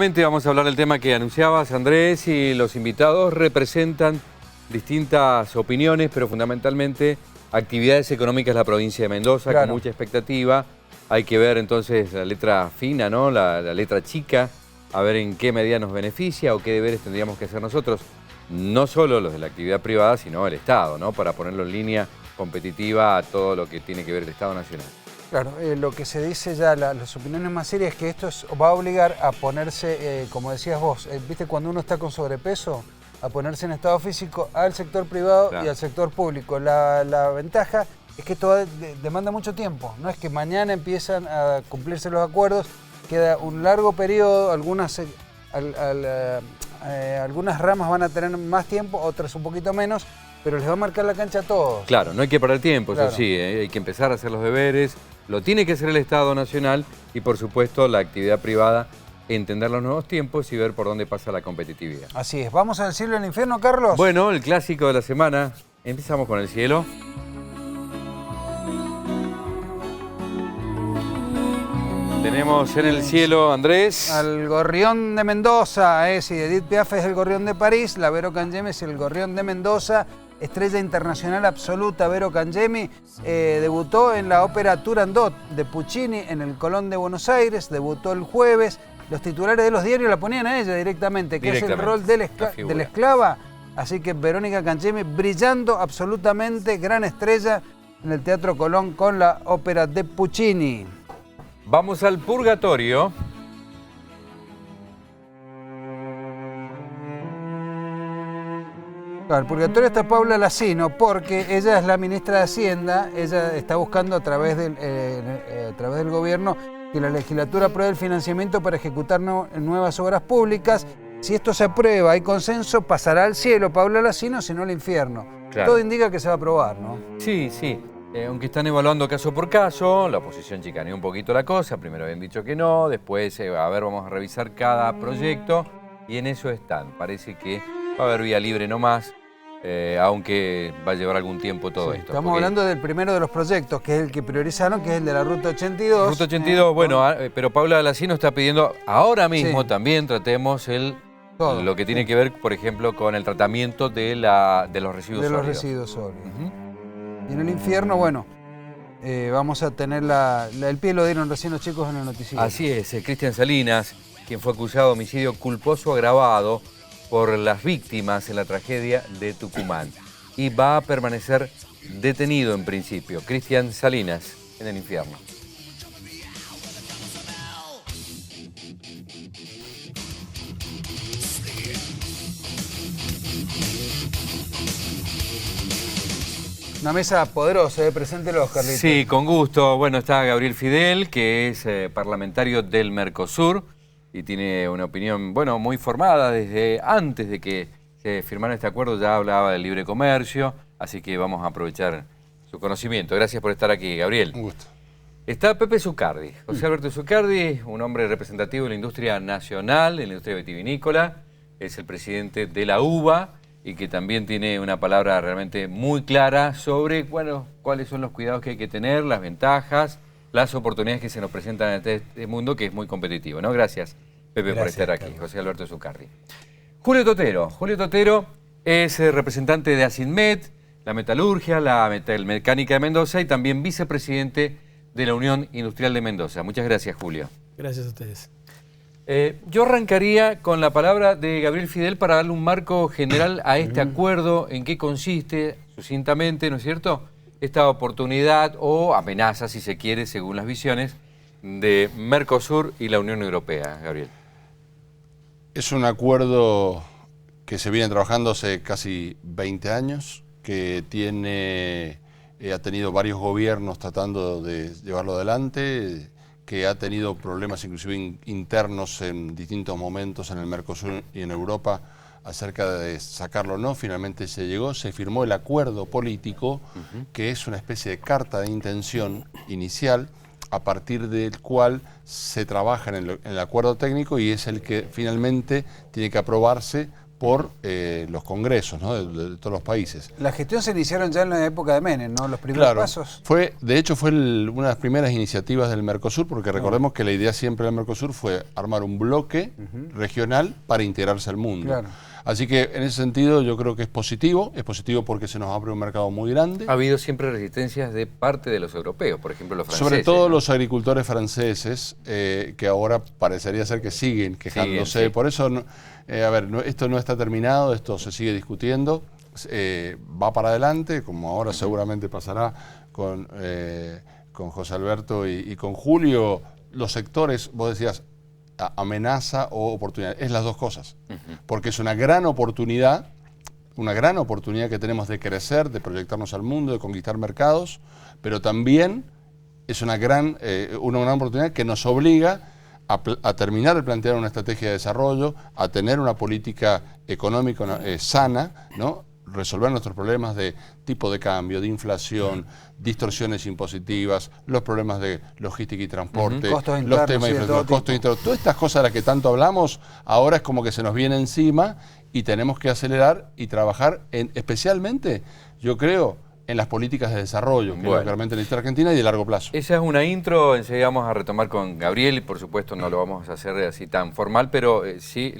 Efectivamente, vamos a hablar del tema que anunciabas, Andrés, y los invitados representan distintas opiniones, pero fundamentalmente actividades económicas de la provincia de Mendoza, claro, con mucha expectativa. Hay que ver entonces la letra fina, ¿no? La letra chica, a ver en qué medida nos beneficia o qué deberes tendríamos que hacer nosotros, no solo los de la actividad privada, sino el Estado, ¿no? Para ponerlo en línea competitiva a todo lo que tiene que ver el Estado Nacional. Claro, lo que se dice ya, las opiniones más serias es que esto va a obligar a ponerse, como decías vos, ¿viste cuando uno está con sobrepeso? A ponerse en estado físico al sector privado, claro, y al sector público. La ventaja es que esto demanda mucho tiempo, no es que mañana empiezan a cumplirse los acuerdos, queda un largo periodo, algunas ramas van a tener más tiempo, otras un poquito menos, pero les va a marcar la cancha a todos. Claro, no hay que perder tiempo, claro, eso sí, hay que empezar a hacer los deberes, lo tiene que hacer el Estado Nacional y por supuesto la actividad privada, entender los nuevos tiempos y ver por dónde pasa la competitividad. Así es, ¿vamos al cielo y al infierno, Carlos? Bueno, el clásico de la semana, empezamos con el cielo. Tenemos en el cielo, Andrés, al Gorrión de Mendoza, sí, Edith Piaf es el Gorrión de París, la Vero Cangemi es el Gorrión de Mendoza, estrella internacional absoluta Vero Cangemi, debutó en la ópera Turandot de Puccini en el Colón de Buenos Aires, debutó el jueves, los titulares de los diarios la ponían a ella directamente, que es el rol de la esclava, así que Verónica Cangemi brillando absolutamente, gran estrella en el Teatro Colón con la ópera de Puccini. Vamos al purgatorio. Al purgatorio está Paula Lacino porque ella es la ministra de Hacienda, ella está buscando a través del gobierno que la legislatura apruebe el financiamiento para ejecutar nuevas obras públicas. Si esto se aprueba, hay consenso, pasará al cielo Paula Lacino, si no al infierno. Claro. Todo indica que se va a aprobar, ¿no? Sí, sí. Aunque están evaluando caso por caso, la oposición chicaneó un poquito la cosa, primero habían dicho que no, después, a ver, vamos a revisar cada proyecto y en eso están. Parece que va a haber vía libre nomás, aunque va a llevar algún tiempo todo esto. Estamos hablando del primero de los proyectos, que es el que priorizaron, que es el de la Ruta 82. Ruta 82, bueno, pero Paula Lacino está pidiendo ahora mismo también tratemos lo que tiene que ver, por ejemplo, con el tratamiento de los residuos sólidos. Residuos sólidos. Y en el infierno, bueno, vamos a tener el pie lo dieron recién los chicos en el noticiero. Así es, Cristian Salinas, quien fue acusado de homicidio culposo agravado por las víctimas en la tragedia de Tucumán. Y va a permanecer detenido en principio. Cristian Salinas en el infierno. Una mesa poderosa, preséntelo, Carlitos. Sí, con gusto. Bueno, está Gabriel Fidel, que es parlamentario del Mercosur y tiene una opinión, bueno, muy formada desde antes de que se firmara este acuerdo, ya hablaba del libre comercio, así que vamos a aprovechar su conocimiento. Gracias por estar aquí, Gabriel. Un gusto. Está Pepe Zucardi, José Alberto Zucardi, un hombre representativo de la industria nacional, de la industria vitivinícola, es el presidente de la UBA, y que también tiene una palabra realmente muy clara sobre, bueno, cuáles son los cuidados que hay que tener, las ventajas, las oportunidades que se nos presentan en este mundo que es muy competitivo, ¿no? Gracias, Pepe, por estar aquí. José Alberto Zucardi. Julio Totero es representante de Asinmet, la metalurgia, la metalmecánica de Mendoza y también vicepresidente de la Unión Industrial de Mendoza. Muchas gracias, Julio. Gracias a ustedes. Yo arrancaría con la palabra de Gabriel Fidel para darle un marco general a este acuerdo, en qué consiste, sucintamente, ¿no es cierto?, esta oportunidad o amenaza, si se quiere, según las visiones, de Mercosur y la Unión Europea, Gabriel. Es un acuerdo que se viene trabajando hace casi 20 años, que ha tenido varios gobiernos tratando de llevarlo adelante, que ha tenido problemas inclusive internos en distintos momentos en el Mercosur y en Europa acerca de sacarlo o no. Finalmente se llegó, se firmó el acuerdo político, que es una especie de carta de intención inicial, a partir del cual se trabaja en el acuerdo técnico y es el que finalmente tiene que aprobarse por los congresos, ¿no?, de todos los países. La gestión se iniciaron ya en la época de Menem, ¿no? Los primeros pasos. De hecho fue una de las primeras iniciativas del Mercosur, porque recordemos que la idea siempre del Mercosur fue armar un bloque regional para integrarse al mundo. Claro. Así que en ese sentido yo creo que es positivo porque se nos abre un mercado muy grande. Ha habido siempre resistencias de parte de los europeos, por ejemplo los franceses. Sobre todo, ¿no?, los agricultores franceses, que ahora parecería ser que siguen quejándose. Sí. Por eso, esto no está terminado, esto se sigue discutiendo, va para adelante, como ahora seguramente pasará con José Alberto y con Julio. Los sectores, vos decías, amenaza o oportunidad, es las dos cosas, porque es una gran oportunidad que tenemos de crecer, de proyectarnos al mundo, de conquistar mercados, pero también es una gran oportunidad que nos obliga a terminar de plantear una estrategia de desarrollo, a tener una política económica sana, ¿no?, resolver nuestros problemas de tipo de cambio, de inflación, distorsiones impositivas, los problemas de logística y transporte, los temas de costos internos, todas estas cosas de las que tanto hablamos, ahora es como que se nos viene encima y tenemos que acelerar y trabajar especialmente, yo creo, en las políticas de desarrollo, que es lo que realmente necesita Argentina y de largo plazo. Esa es una intro, enseguida vamos a retomar con Gabriel, y por supuesto no lo vamos a hacer así tan formal, pero sí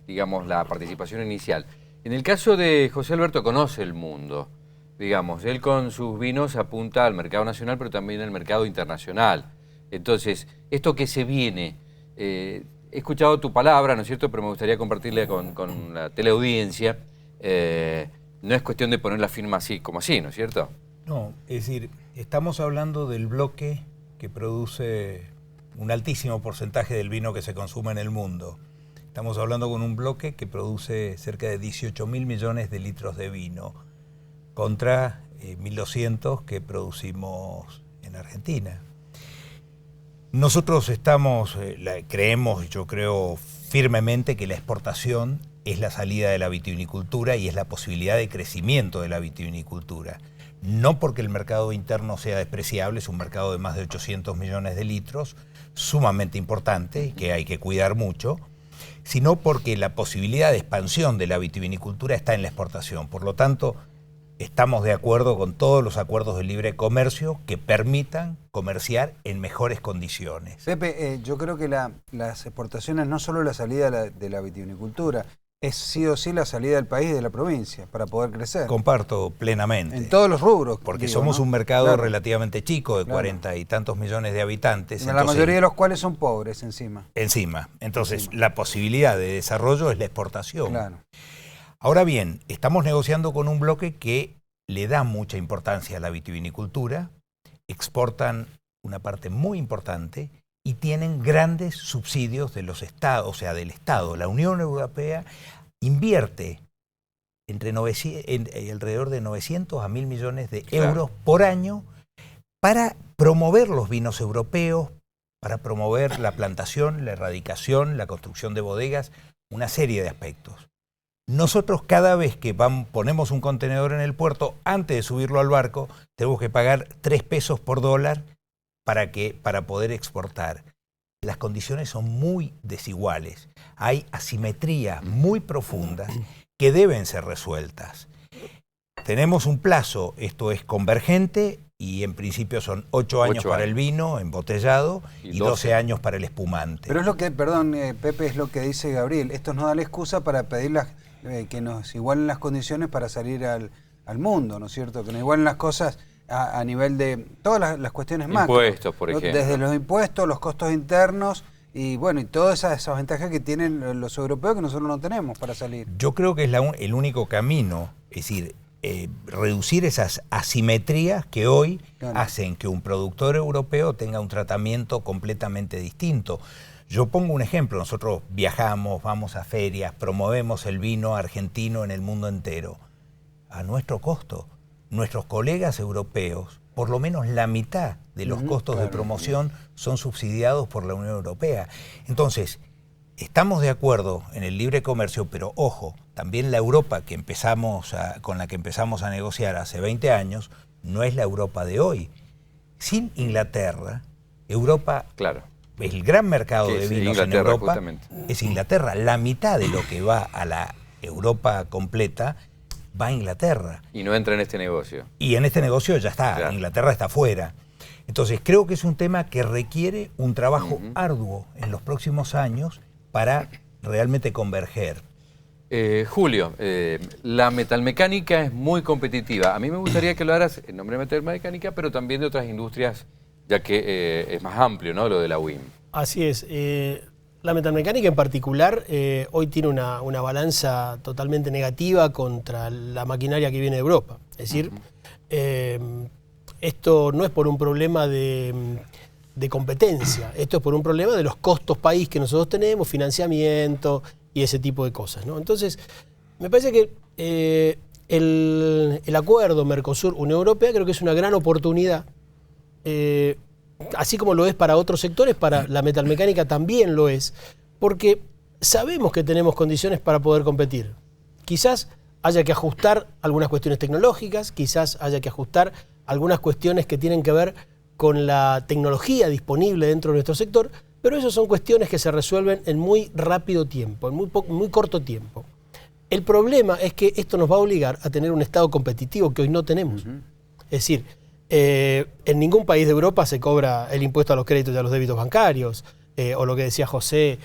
digamos la participación inicial. En el caso de José Alberto, conoce el mundo, digamos, él con sus vinos apunta al mercado nacional, pero también al mercado internacional. Entonces, esto que se viene, he escuchado tu palabra, ¿no es cierto?, pero me gustaría compartirla con la teleaudiencia. No es cuestión de poner la firma así como así, ¿no es cierto? No, es decir, estamos hablando del bloque que produce un altísimo porcentaje del vino que se consume en el mundo. Estamos hablando con un bloque que produce cerca de 18.000 millones de litros de vino contra 1.200 que producimos en Argentina. Nosotros creemos, yo creo firmemente que la exportación es la salida de la vitivinicultura y es la posibilidad de crecimiento de la vitivinicultura. No porque el mercado interno sea despreciable, es un mercado de más de 800 millones de litros, sumamente importante y que hay que cuidar mucho, sino porque la posibilidad de expansión de la vitivinicultura está en la exportación. Por lo tanto, estamos de acuerdo con todos los acuerdos de libre comercio que permitan comerciar en mejores condiciones. Pepe, yo creo que las exportaciones no solo la salida de la vitivinicultura, es sí o sí la salida del país y de la provincia para poder crecer. Comparto plenamente. En todos los rubros. Porque somos un mercado relativamente chico, de 40 y tantos millones de habitantes. La mayoría de los cuales son pobres encima. Entonces, la posibilidad de desarrollo es la exportación. Claro. Ahora bien, estamos negociando con un bloque que le da mucha importancia a la vitivinicultura, exportan una parte muy importante y tienen grandes subsidios de los estados, o sea, del Estado. La Unión Europea invierte alrededor de 900 a 1.000 millones de euros por año para promover los vinos europeos, para promover la plantación, la erradicación, la construcción de bodegas, una serie de aspectos. Nosotros cada vez que ponemos un contenedor en el puerto, antes de subirlo al barco, tenemos que pagar 3 pesos por dólar para poder exportar. Las condiciones son muy desiguales. Hay asimetrías muy profundas que deben ser resueltas. Tenemos un plazo, esto es convergente, y en principio son 8 años para el vino embotellado y 12 años para el espumante. Pero es lo que, perdón, Pepe, es lo que dice Gabriel. Esto nos da la excusa para pedir que nos igualen las condiciones para salir al mundo, ¿no es cierto? Que nos igualen las cosas a nivel de todas las cuestiones macro. Impuestos, por ejemplo. Desde los impuestos, los costos internos y bueno, y todas esas ventajas que tienen los europeos que nosotros no tenemos para salir. Yo creo que es el único camino, es decir, reducir esas asimetrías que hoy hacen que un productor europeo tenga un tratamiento completamente distinto. Yo pongo un ejemplo, nosotros viajamos, vamos a ferias, promovemos el vino argentino en el mundo entero, a nuestro costo. Nuestros colegas europeos, por lo menos la mitad de los costos de promoción son subsidiados por la Unión Europea. Entonces, estamos de acuerdo en el libre comercio, pero ojo, también la Europa con la que empezamos a negociar hace 20 años, no es la Europa de hoy. Sin Inglaterra, Europa, el gran mercado de vinos en Europa es Inglaterra. La mitad de lo que va a la Europa completa, va a Inglaterra. Y no entra en este negocio. Y en este negocio ya está, Claro. Inglaterra está fuera. Entonces creo que es un tema que requiere un trabajo arduo en los próximos años para realmente converger. Julio, la metalmecánica es muy competitiva. A mí me gustaría que lo hagas en nombre de metalmecánica, pero también de otras industrias, ya que es más amplio, ¿no?, lo de la UIM. Así es. La metalmecánica en particular hoy tiene una balanza totalmente negativa contra la maquinaria que viene de Europa. Es decir, esto no es por un problema de competencia, esto es por un problema de los costos país que nosotros tenemos, financiamiento y ese tipo de cosas, ¿no? Entonces, me parece que el acuerdo Mercosur-Unión Europea creo que es una gran oportunidad, así como lo es para otros sectores, para la metalmecánica también lo es, porque sabemos que tenemos condiciones para poder competir. Quizás haya que ajustar algunas cuestiones tecnológicas, quizás haya que ajustar algunas cuestiones que tienen que ver con la tecnología disponible dentro de nuestro sector, pero esas son cuestiones que se resuelven en muy rápido tiempo, en muy corto tiempo. El problema es que esto nos va a obligar a tener un Estado competitivo que hoy no tenemos. Es decir, en ningún país de Europa se cobra el impuesto a los créditos y a los débitos bancarios, o lo que decía José,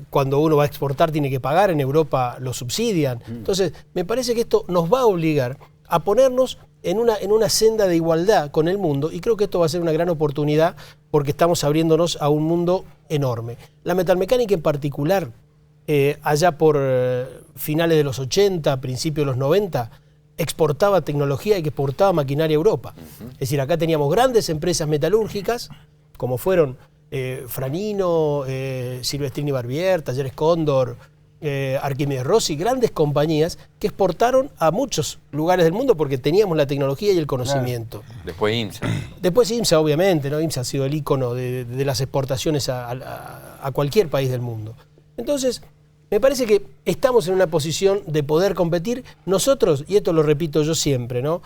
cuando uno va a exportar tiene que pagar, en Europa lo subsidian. Entonces, me parece que esto nos va a obligar a ponernos en una senda de igualdad con el mundo, y creo que esto va a ser una gran oportunidad porque estamos abriéndonos a un mundo enorme. La metalmecánica en particular, allá por finales de los 80, principios de los 90, exportaba tecnología y exportaba maquinaria a Europa. Es decir, acá teníamos grandes empresas metalúrgicas, como fueron Franino, Silvestrini Barbier, Talleres Cóndor, Arquímedes Rossi, grandes compañías que exportaron a muchos lugares del mundo porque teníamos la tecnología y el conocimiento. Claro. Después IMSA. Después IMSA, obviamente, ¿no? IMSA ha sido el ícono de las exportaciones a cualquier país del mundo. Entonces, me parece que estamos en una posición de poder competir. Nosotros, y esto lo repito yo siempre, ¿no?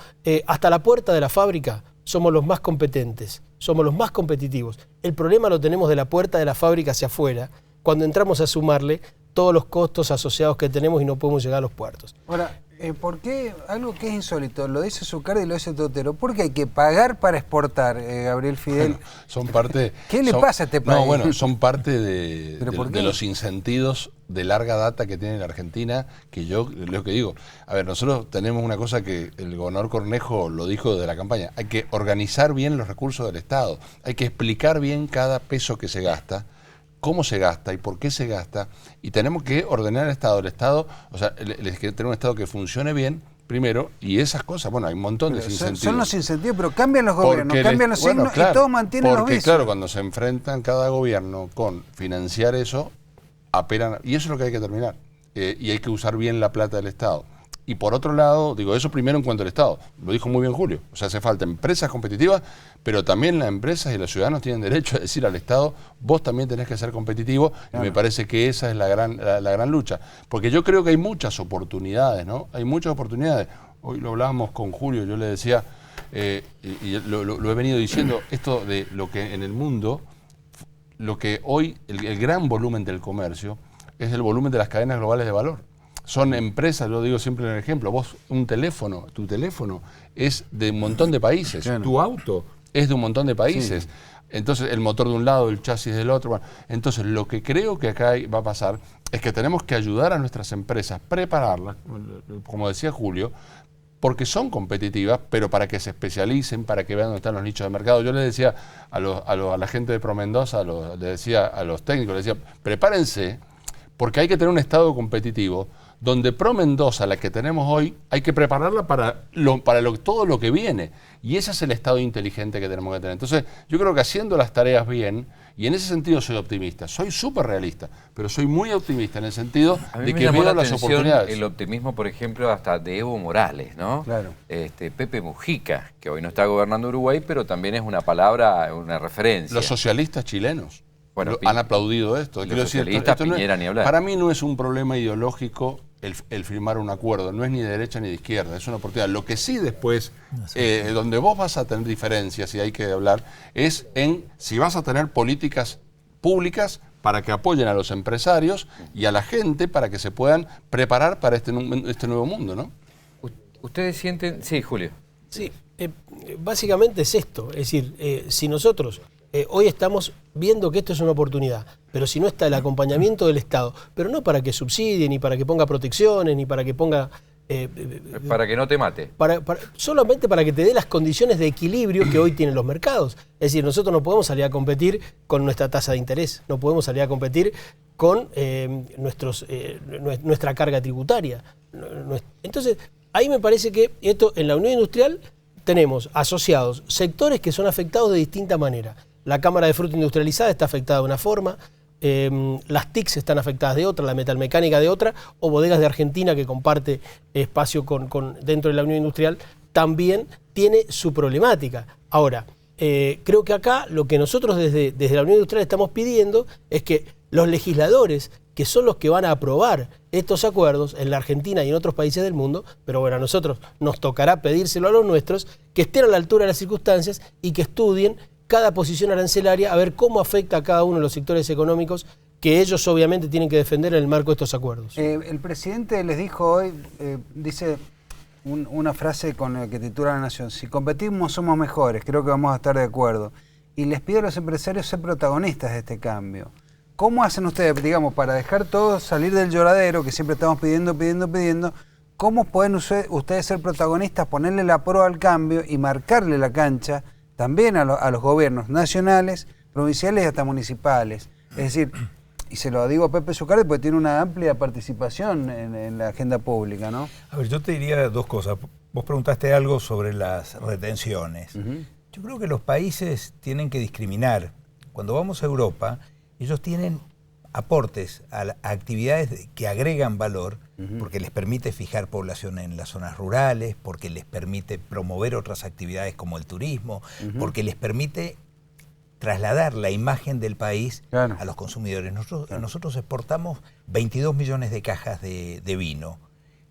Hasta la puerta de la fábrica somos los más competentes, somos los más competitivos. El problema lo tenemos de la puerta de la fábrica hacia afuera, cuando entramos a sumarle todos los costos asociados que tenemos y no podemos llegar a los puertos. Ahora, ¿por qué algo que es insólito? Lo dice Zucardi y lo dice Totero. ¿Por qué hay que pagar para exportar, Gabriel Fidel? Bueno, son parte... ¿Qué le pasa a este país? No, bueno, son parte de ¿Por qué? los insentidos de larga data que tiene la Argentina, que yo lo que digo, a ver, nosotros tenemos una cosa que el gobernador Cornejo lo dijo desde la campaña, hay que organizar bien los recursos del Estado, hay que explicar bien cada peso que se gasta, cómo se gasta y por qué se gasta, y tenemos que ordenar el Estado, o sea, tener un Estado que funcione bien, primero, y esas cosas, bueno, hay un montón de incentivos. Son los incentivos, pero cambian los gobiernos, cambian los signos, claro, y todos mantienen los vicios. Porque claro, cuando se enfrentan cada gobierno con financiar eso, apelan, y eso es lo que hay que terminar, y hay que usar bien la plata del Estado. Y por otro lado, digo, eso primero en cuanto al Estado, lo dijo muy bien Julio, o sea, hace falta empresas competitivas, pero también las empresas y los ciudadanos tienen derecho a decir al Estado, vos también tenés que ser competitivo, y me parece que esa es la gran lucha, porque yo creo que hay muchas oportunidades, ¿no? Hay muchas oportunidades. Hoy lo hablábamos con Julio, yo le decía, y lo he venido diciendo, esto de lo que en el mundo, lo que hoy, el gran volumen del comercio, es el volumen de las cadenas globales de valor. Son empresas, lo digo siempre en el ejemplo, vos tu teléfono es de un montón de países, claro. Tu auto es de un montón de países, sí. Entonces el motor de un lado, el chasis del otro, bueno, entonces lo que creo que acá va a pasar es que tenemos que ayudar a nuestras empresas, prepararlas, como decía Julio, porque son competitivas, pero para que se especialicen, para que vean dónde están los nichos de mercado. Yo le decía a la gente de ProMendoza, le decía a los técnicos, les decía, prepárense, porque hay que tener un Estado competitivo donde ProMendoza, la que tenemos hoy, hay que prepararla para todo lo que viene. Y ese es el Estado inteligente que tenemos que tener. Entonces, yo creo que haciendo las tareas bien, y en ese sentido soy optimista, soy súper realista, pero soy muy optimista en el sentido de que veo las oportunidades. El optimismo, por ejemplo, hasta de Evo Morales, ¿no? Claro. Pepe Mujica, que hoy no está gobernando Uruguay, pero también es una palabra, una referencia. Los socialistas chilenos. Bueno, han aplaudido esto. Los socialistas, Piñera, ni hablar. Para mí no es un problema ideológico el firmar un acuerdo, no es ni de derecha ni de izquierda, es una oportunidad. Lo que sí después, donde vos vas a tener diferencias y hay que hablar, es en si vas a tener políticas públicas para que apoyen a los empresarios y a la gente para que se puedan preparar para este nuevo mundo, ¿no? ¿Ustedes sienten...? Sí, Julio. Sí, básicamente es esto. Es decir, si nosotros hoy estamos viendo que esto es una oportunidad, pero si no está el acompañamiento del Estado, pero no para que subsidie, ni para que ponga protecciones, ni para que ponga... para que no te mate. Solamente para que te dé las condiciones de equilibrio que hoy tienen los mercados. Es decir, nosotros no podemos salir a competir con nuestra tasa de interés, no podemos salir a competir con nuestra carga tributaria. Entonces, ahí me parece que esto en la Unión Industrial tenemos asociados sectores que son afectados de distinta manera. La Cámara de Fruta Industrializada está afectada de una forma, las TICs están afectadas de otra, la metalmecánica de otra, o Bodegas de Argentina, que comparte espacio dentro de la Unión Industrial, también tiene su problemática. Ahora, creo que acá lo que nosotros desde la Unión Industrial estamos pidiendo es que los legisladores, que son los que van a aprobar estos acuerdos en la Argentina y en otros países del mundo, pero bueno, a nosotros nos tocará pedírselo a los nuestros, que estén a la altura de las circunstancias y que estudien cada posición arancelaria a ver cómo afecta a cada uno de los sectores económicos que ellos obviamente tienen que defender en el marco de estos acuerdos. El presidente les dijo hoy, dice una frase con la que titula La Nación: si competimos somos mejores, creo que vamos a estar de acuerdo. Y les pide a los empresarios ser protagonistas de este cambio. ¿Cómo hacen ustedes, digamos, para dejar todo salir del lloradero que siempre estamos pidiendo? ¿Cómo pueden ustedes ser protagonistas, ponerle la proa al cambio y marcarle la cancha también a los gobiernos nacionales, provinciales y hasta municipales? Es decir, y se lo digo a Pepe Zucardi porque tiene una amplia participación en la agenda pública, ¿no? A ver, yo te diría dos cosas. Vos preguntaste algo sobre las retenciones. Yo creo que los países tienen que discriminar. Cuando vamos a Europa, ellos tienen aportes a actividades que agregan valor, porque les permite fijar población en las zonas rurales, porque les permite promover otras actividades como el turismo, porque les permite trasladar la imagen del país a los consumidores. Nosotros exportamos 22 millones de cajas de vino,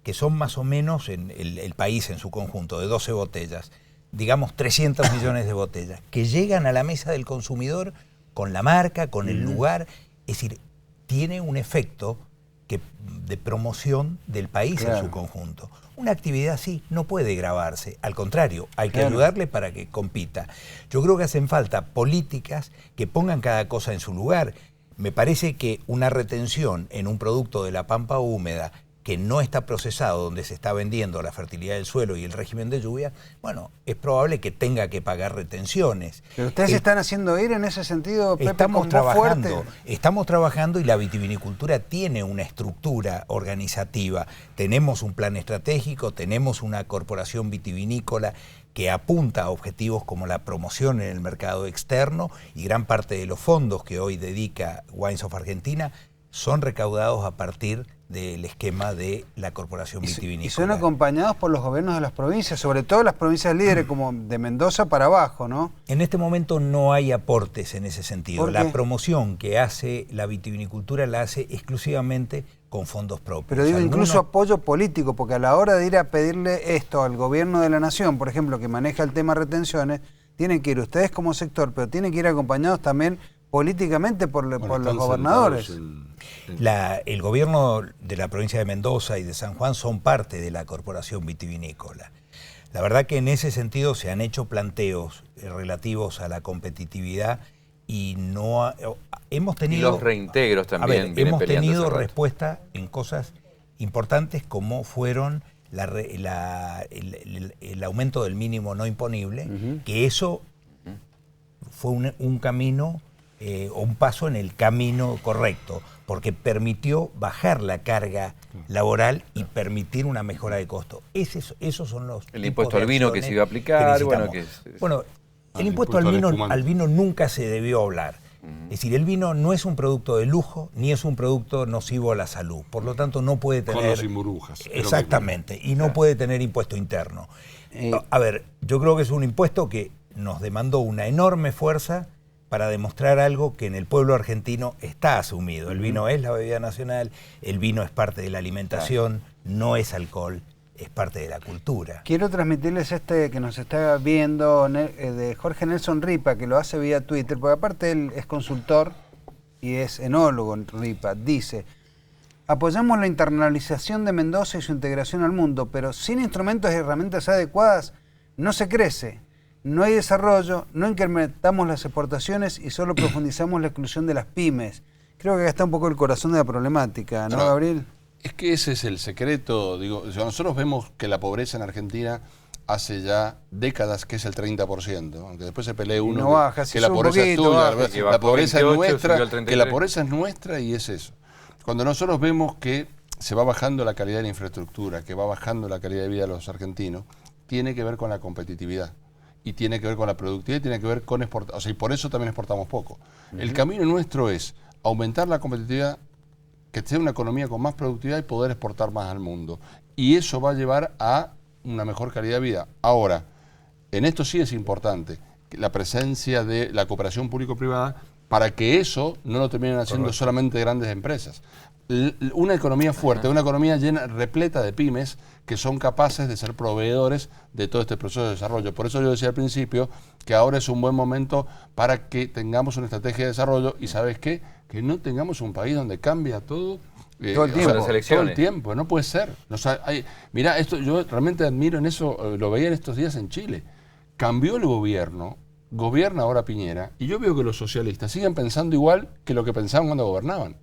que son más o menos en el país en su conjunto, de 12 botellas, digamos 300 millones de botellas, que llegan a la mesa del consumidor con la marca, con el lugar. Es decir, tiene un efecto de promoción del país en su conjunto. Una actividad así no puede grabarse, al contrario, hay que ayudarle para que compita. Yo creo que hacen falta políticas que pongan cada cosa en su lugar. Me parece que una retención en un producto de la pampa húmeda que no está procesado, donde se está vendiendo la fertilidad del suelo y el régimen de lluvia, bueno, es probable que tenga que pagar retenciones. Pero ustedes se están haciendo ir en ese sentido, Pepe, con voz fuerte. Estamos trabajando y la vitivinicultura tiene una estructura organizativa. Tenemos un plan estratégico, tenemos una corporación vitivinícola que apunta a objetivos como la promoción en el mercado externo, y gran parte de los fondos que hoy dedica Wines of Argentina son recaudados a partir del esquema de la Corporación Vitivinícola. Y son acompañados por los gobiernos de las provincias, sobre todo las provincias líderes como de Mendoza para abajo, ¿no? En este momento no hay aportes en ese sentido. La promoción que hace la vitivinicultura la hace exclusivamente con fondos propios. Pero digo, incluso apoyo político, porque a la hora de ir a pedirle esto al gobierno de la nación, por ejemplo, que maneja el tema retenciones, tienen que ir ustedes como sector, pero tienen que ir acompañados también políticamente por los gobernadores. El gobierno de la provincia de Mendoza y de San Juan son parte de la Corporación Vitivinícola. La verdad que en ese sentido se han hecho planteos relativos a la competitividad y no hemos tenido... Y los reintegros también. Hemos tenido respuesta en cosas importantes como fueron el aumento del mínimo no imponible, que eso fue un camino o un paso en el camino correcto, porque permitió bajar la carga laboral y permitir una mejora de costo. Esos son los... El impuesto al vino que se iba a aplicar. El impuesto al vino nunca se debió hablar. Es decir, el vino no es un producto de lujo, ni es un producto nocivo a la salud. Por lo tanto, no puede tener... Con o sin burbujas. Exactamente, y no puede tener impuesto interno. A ver, yo creo que es un impuesto que nos demandó una enorme fuerza para demostrar algo que en el pueblo argentino está asumido. El vino es la bebida nacional, el vino es parte de la alimentación, no es alcohol, es parte de la cultura. Quiero transmitirles que nos está viendo de Jorge Nelson Ripa, que lo hace vía Twitter, porque aparte él es consultor y es enólogo en RIPA, dice: apoyamos la internalización de Mendoza y su integración al mundo, pero sin instrumentos y herramientas adecuadas no se crece, no hay desarrollo, no incrementamos las exportaciones y solo profundizamos la exclusión de las pymes. Creo que acá está un poco el corazón de la problemática, ¿no, Gabriel? Es que ese es el secreto. Digo, nosotros vemos que la pobreza en Argentina hace ya décadas que es el 30%, aunque después se pelee uno no baja, que la pobreza es tuya, la pobreza es nuestra, que la pobreza es nuestra y es eso. Cuando nosotros vemos que se va bajando la calidad de la infraestructura, que va bajando la calidad de vida de los argentinos, tiene que ver con la competitividad. Y tiene que ver con la productividad, y tiene que ver con exportar. O sea, y por eso también exportamos poco. El camino nuestro es aumentar la competitividad, que sea una economía con más productividad y poder exportar más al mundo. Y eso va a llevar a una mejor calidad de vida. Ahora, en esto sí es importante la presencia de la cooperación público-privada para que eso no lo terminen haciendo solamente grandes empresas. Una economía fuerte, una economía llena, repleta de pymes que son capaces de ser proveedores de todo este proceso de desarrollo. Por eso yo decía al principio que ahora es un buen momento para que tengamos una estrategia de desarrollo y ¿sabes qué? Que no tengamos un país donde cambia todo todo el tiempo. Todo el tiempo, no puede ser. Mirá, esto yo realmente admiro en eso, lo veía en estos días en Chile. Cambió el gobierno, gobierna ahora Piñera, y yo veo que los socialistas siguen pensando igual que lo que pensaban cuando gobernaban.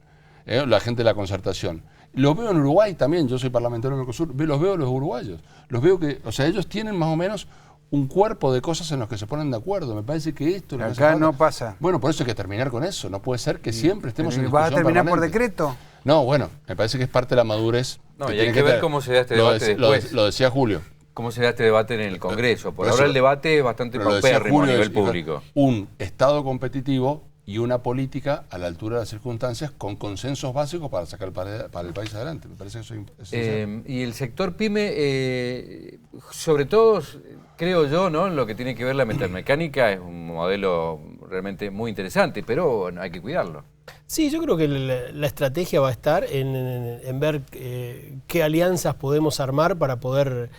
La gente de la concertación. Lo veo en Uruguay también, yo soy parlamentario en Mercosur, los veo los uruguayos. Los veo que, o sea, ellos tienen más o menos un cuerpo de cosas en los que se ponen de acuerdo. Me parece que esto... Acá no pasa. Bueno, por eso hay que terminar con eso. No puede ser que siempre estemos en discusión ¿Vas a terminar permanente. por decreto? No, bueno, me parece que es parte de la madurez. No, y hay que ver cómo se da este debate después. Lo decía Julio. ¿Cómo se da este debate en el Congreso? Por ahora el debate es bastante paupérrimo a nivel público. Un Estado competitivo y una política a la altura de las circunstancias con consensos básicos para sacar para el país adelante. Me parece que eso es esencial. Y el sector PYME, sobre todo, creo yo, ¿no? En lo que tiene que ver la metalmecánica, es un modelo realmente muy interesante, pero hay que cuidarlo. Sí, yo creo que la estrategia va a estar en ver qué alianzas podemos armar para poder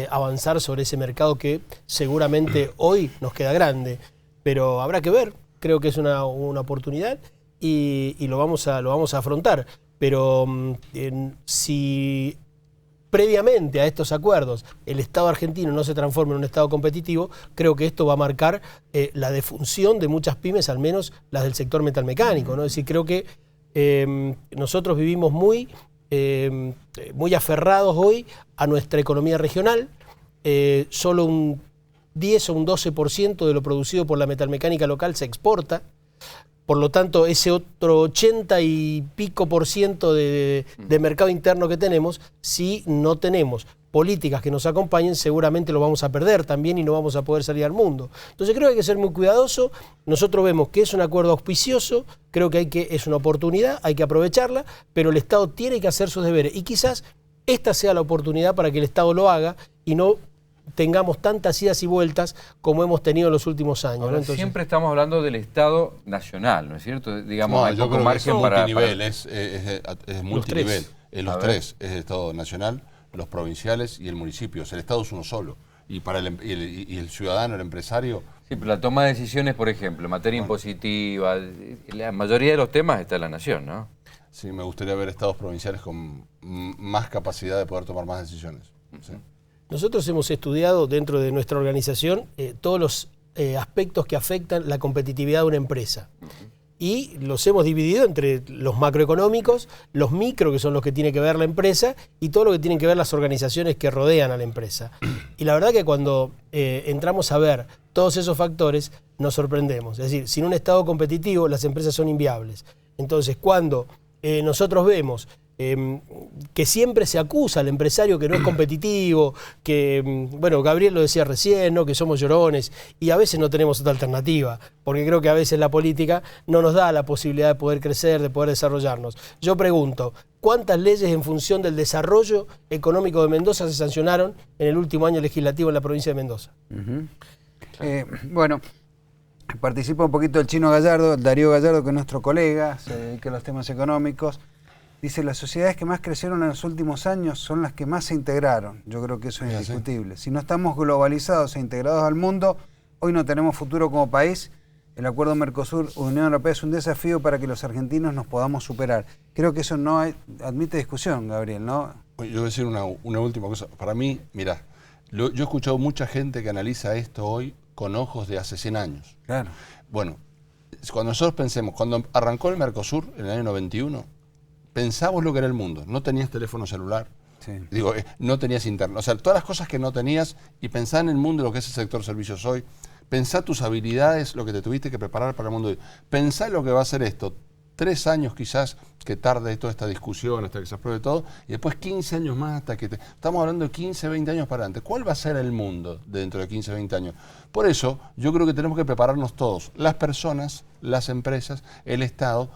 avanzar sobre ese mercado que seguramente hoy nos queda grande, pero habrá que ver. Creo que es una oportunidad y lo vamos a afrontar. Pero si previamente a estos acuerdos el Estado argentino no se transforma en un Estado competitivo, creo que esto va a marcar la defunción de muchas pymes, al menos las del sector metalmecánico, ¿no? Es decir, creo que nosotros vivimos muy aferrados hoy a nuestra economía regional. Solo un 10 o un 12% de lo producido por la metalmecánica local se exporta. Por lo tanto, ese otro 80 y pico % de mercado interno que tenemos, si no tenemos políticas que nos acompañen, seguramente lo vamos a perder también y no vamos a poder salir al mundo. Entonces creo que hay que ser muy cuidadoso. Nosotros vemos que es un acuerdo auspicioso, creo que es una oportunidad, hay que aprovecharla, pero el Estado tiene que hacer sus deberes. Y quizás esta sea la oportunidad para que el Estado lo haga y no tengamos tantas idas y vueltas como hemos tenido en los últimos años. Ahora, ¿no? Entonces, siempre estamos hablando del Estado nacional, ¿no es cierto? Digamos, hay yo poco creo margen que para... es multinivel. Los A tres. Es el Estado nacional, los provinciales y el municipio. O sea, el Estado es uno solo. Y para el ciudadano, el empresario... Sí, pero la toma de decisiones, por ejemplo, en materia impositiva, la mayoría de los temas está en la nación, ¿no? Sí, me gustaría ver estados provinciales con más capacidad de poder tomar más decisiones. ¿Sí? nosotros hemos estudiado dentro de nuestra organización todos los aspectos que afectan la competitividad de una empresa. Y los hemos dividido entre los macroeconómicos, los micro, que son los que tiene que ver la empresa, y todo lo que tienen que ver las organizaciones que rodean a la empresa. Y la verdad que cuando entramos a ver todos esos factores, nos sorprendemos. Es decir, sin un Estado competitivo, las empresas son inviables. Entonces, cuando nosotros vemos que siempre se acusa al empresario que no es competitivo, que, bueno, Gabriel lo decía recién, ¿no?, que somos llorones, y a veces no tenemos otra alternativa, porque creo que a veces la política no nos da la posibilidad de poder crecer, de poder desarrollarnos. Yo pregunto, ¿cuántas leyes en función del desarrollo económico de Mendoza se sancionaron en el último año legislativo en la provincia de Mendoza? Bueno, participa un poquito el Chino Gallardo, Darío Gallardo, que es nuestro colega, se dedica a los temas económicos. Dice, las sociedades que más crecieron en los últimos años son las que más se integraron. Yo creo que eso es indiscutible. Si no estamos globalizados e integrados al mundo, hoy no tenemos futuro como país el acuerdo Mercosur-Unión Europea es un desafío para que los argentinos nos podamos superar. Creo que eso no admite discusión, Gabriel, ¿no? Yo voy a decir una última cosa. Para mí, mirá, yo he escuchado mucha gente que analiza esto hoy con ojos de hace 100 años. Claro. Bueno, cuando nosotros pensemos, cuando arrancó el Mercosur en el año 91, pensamos lo que era el mundo. No tenías teléfono celular, digo, no tenías internet. O sea, todas las cosas que no tenías, y pensá en el mundo, lo que es el sector servicios hoy. Pensá tus habilidades, lo que te tuviste que preparar para el mundo de hoy. Pensá lo que va a ser esto. 3 años quizás que tarde toda esta discusión hasta que se apruebe todo, y después 15 años más hasta que... Estamos hablando de 15, 20 años para adelante. ¿Cuál va a ser el mundo dentro de 15, 20 años? Por eso yo creo que tenemos que prepararnos todos, las personas, las empresas, el Estado,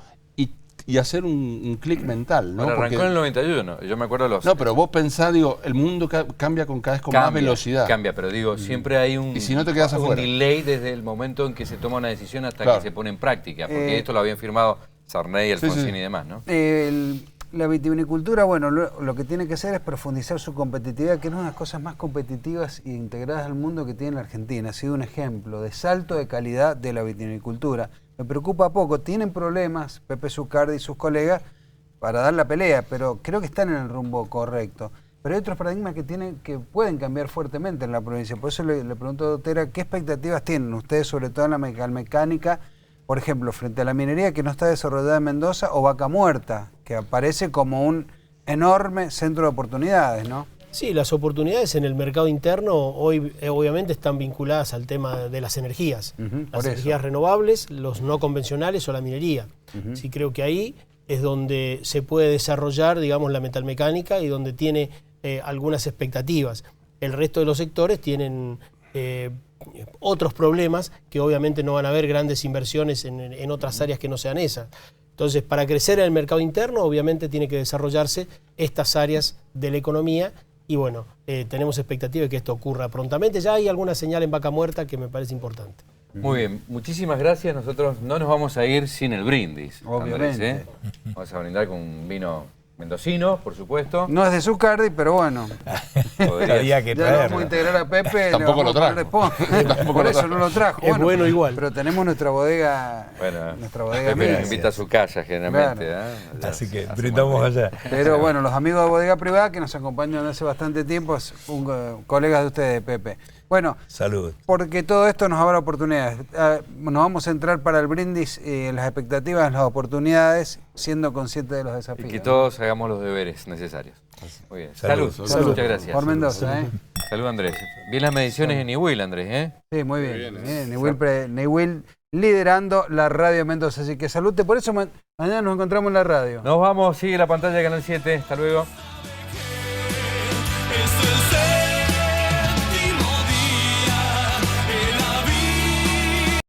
y hacer un clic mental, ¿no? Bueno, arrancó Porque, en el 91, yo me acuerdo los... no, pero vos pensás, digo, el mundo cambia con cada vez con más velocidad. Cambia, pero digo, siempre hay un, Y si no te quedas un afuera. delay desde el momento en que se toma una decisión hasta Claro. que se pone en práctica, porque esto lo habían firmado Sarney, Alfonsín y demás, ¿no? La vitivinicultura, bueno, lo que tiene que hacer es profundizar su competitividad, que es una de las cosas más competitivas e integradas al mundo que tiene la Argentina. Ha sido un ejemplo de salto de calidad de la vitivinicultura. Me preocupa poco, tienen problemas Pepe Zucardi y sus colegas para dar la pelea, pero creo que están en el rumbo correcto. Pero hay otros paradigmas que pueden cambiar fuertemente en la provincia. Por eso le pregunto a Dotera, ¿qué expectativas tienen ustedes, sobre todo en la mecánica, por ejemplo, frente a la minería que no está desarrollada en Mendoza, o Vaca Muerta, que aparece como un enorme centro de oportunidades, ¿no? Sí, las oportunidades en el mercado interno hoy obviamente están vinculadas al tema de las energías. Las energías renovables, los no convencionales o la minería. Sí, creo que ahí es donde se puede desarrollar, digamos, la metalmecánica y donde tiene algunas expectativas. El resto de los sectores tienen otros problemas que obviamente no van a haber grandes inversiones en otras áreas que no sean esas. Entonces, para crecer en el mercado interno, obviamente tiene que desarrollarse estas áreas de la economía. Y bueno, tenemos expectativa de que esto ocurra prontamente. Ya hay alguna señal en Vaca Muerta que me parece importante. Muy bien, muchísimas gracias. Nosotros no nos vamos a ir sin el brindis, Obviamente. Andrés, ¿eh? Vamos a brindar con un vino mendocino, por supuesto. No es de Zucardi, pero bueno. Había que Ya lo vamos a traerlo. integrar a Pepe. Tampoco le vamos lo a poner trajo. sponsor. Por eso no lo trajo. Es bueno igual. Pero tenemos nuestra bodega. Bueno, nuestra bodega Pepe nos amiga. invita a su casa generalmente. Claro. ¿eh? Allá Así que hacemos brindamos brindis. allá. Pero bueno, los amigos de Bodega Privada que nos acompañan hace bastante tiempo, colegas de ustedes, Pepe. Bueno, Salud. porque todo esto nos abre oportunidades. Nos vamos a entrar para el brindis en las expectativas, en las oportunidades, siendo conscientes de los desafíos. Y que todos hagamos los deberes necesarios. Muy bien. Salud. Salud. Muchas gracias. Por Mendoza, ¿eh? Salud, Andrés. Bien las mediciones en Iwil, Andrés, ¿eh? Sí, muy bien. bien, Neiwil liderando la radio de Mendoza. Así que salute. Por eso mañana nos encontramos en la radio. Nos vamos. Sigue la pantalla de Canal 7. Hasta luego.